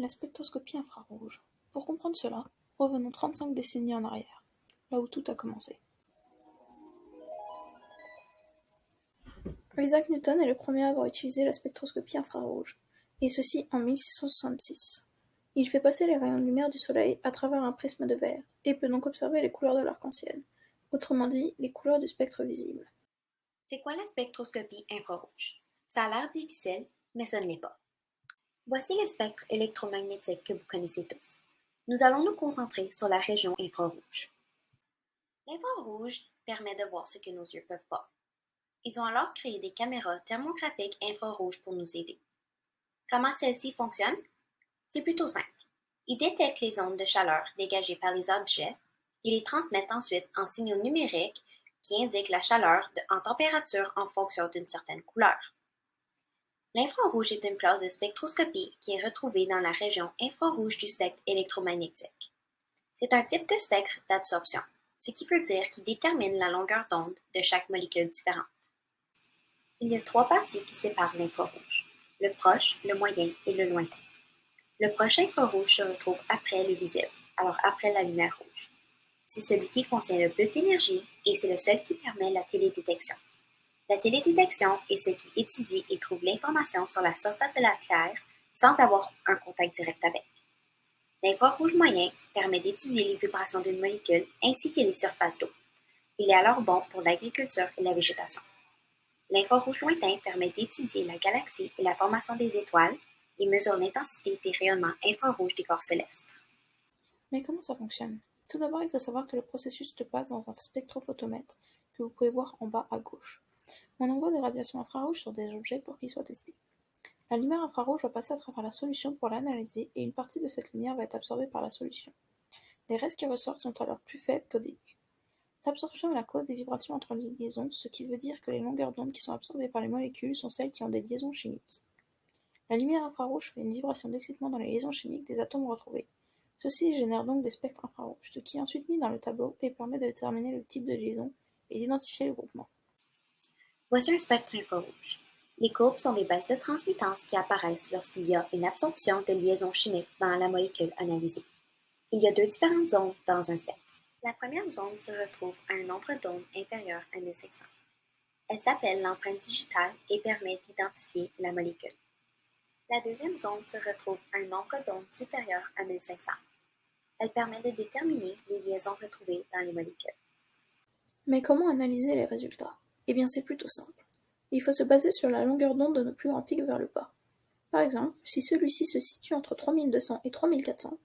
La spectroscopie infrarouge. Pour comprendre cela, revenons 35 décennies en arrière, là où tout a commencé. Isaac Newton est le premier à avoir utilisé la spectroscopie infrarouge, et ceci en 1666. Il fait passer les rayons de lumière du soleil à travers un prisme de verre, et peut donc observer les couleurs de l'arc-en-ciel, autrement dit, les couleurs du spectre visible. C'est quoi la spectroscopie infrarouge? Ça a l'air difficile, mais ce ne l'est pas. Voici le spectre électromagnétique que vous connaissez tous. Nous allons nous concentrer sur la région infrarouge. L'infrarouge permet de voir ce que nos yeux ne peuvent pas. Ils ont alors créé des caméras thermographiques infrarouges pour nous aider. Comment celles-ci fonctionnent? C'est plutôt simple. Ils détectent les ondes de chaleur dégagées par les objets et les transmettent ensuite en signaux numériques qui indiquent la chaleur en température en fonction d'une certaine couleur. L'infrarouge est une classe de spectroscopie qui est retrouvée dans la région infrarouge du spectre électromagnétique. C'est un type de spectre d'absorption, ce qui veut dire qu'il détermine la longueur d'onde de chaque molécule différente. Il y a 3 parties qui séparent l'infrarouge: le proche, le moyen et le lointain. Le proche infrarouge se retrouve après le visible, alors après la lumière rouge. C'est celui qui contient le plus d'énergie et c'est le seul qui permet la télédétection. La télédétection est ce qui étudie et trouve l'information sur la surface de la Terre sans avoir un contact direct avec. L'infrarouge moyen permet d'étudier les vibrations d'une molécule ainsi que les surfaces d'eau. Il est alors bon pour l'agriculture et la végétation. L'infrarouge lointain permet d'étudier la galaxie et la formation des étoiles et mesure l'intensité des rayonnements infrarouges des corps célestes. Mais comment ça fonctionne? Tout d'abord, il faut savoir que le processus se passe dans un spectrophotomètre que vous pouvez voir en bas à gauche. On envoie des radiations infrarouges sur des objets pour qu'ils soient testés. La lumière infrarouge va passer à travers la solution pour l'analyser et une partie de cette lumière va être absorbée par la solution. Les restes qui ressortent sont alors plus faibles qu'au début. L'absorption est la cause des vibrations entre les liaisons, ce qui veut dire que les longueurs d'onde qui sont absorbées par les molécules sont celles qui ont des liaisons chimiques. La lumière infrarouge fait une vibration d'excitement dans les liaisons chimiques des atomes retrouvés. Ceci génère donc des spectres infrarouges, ce qui est ensuite mis dans le tableau et permet de déterminer le type de liaison et d'identifier le groupement. Voici un spectre infrarouge. Les courbes sont des baisses de transmittance qui apparaissent lorsqu'il y a une absorption de liaisons chimiques dans la molécule analysée. Il y a 2 différentes zones dans un spectre. La première zone se retrouve à un nombre d'ondes inférieur à 1500. Elle s'appelle l'empreinte digitale et permet d'identifier la molécule. La deuxième zone se retrouve à un nombre d'ondes supérieur à 1500. Elle permet de déterminer les liaisons retrouvées dans les molécules. Mais comment analyser les résultats? Eh bien c'est plutôt simple. Il faut se baser sur la longueur d'onde de nos plus grands pics vers le bas. Par exemple, si celui-ci se situe entre 3200 et 3400,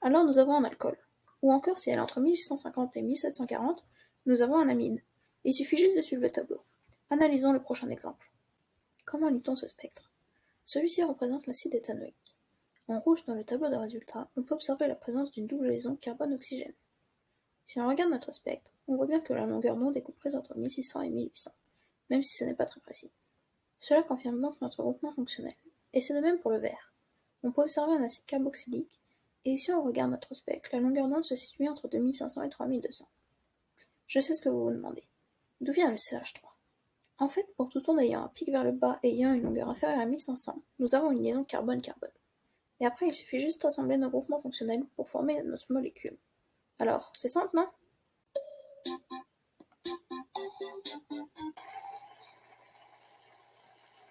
alors nous avons un alcool. Ou encore si elle est entre 1650 et 1740, nous avons un amide. Il suffit juste de suivre le tableau. Analysons le prochain exemple. Comment lit-on ce spectre? Celui-ci représente l'acide éthanoïque. En rouge dans le tableau de résultats, on peut observer la présence d'une double liaison carbone-oxygène. Si on regarde notre spectre, on voit bien que la longueur d'onde est comprise entre 1600 et 1800, même si ce n'est pas très précis. Cela confirme donc notre groupement fonctionnel. Et c'est de même pour le vert. On peut observer un acide carboxylique, et si on regarde notre spectre, la longueur d'onde se situe entre 2500 et 3200. Je sais ce que vous vous demandez. D'où vient le CH3? En fait, pour toute onde ayant un pic vers le bas et ayant une longueur inférieure à 1500, nous avons une liaison carbone-carbone. Et après, il suffit juste d'assembler nos groupements fonctionnels pour former notre molécule. Alors, c'est simple, non?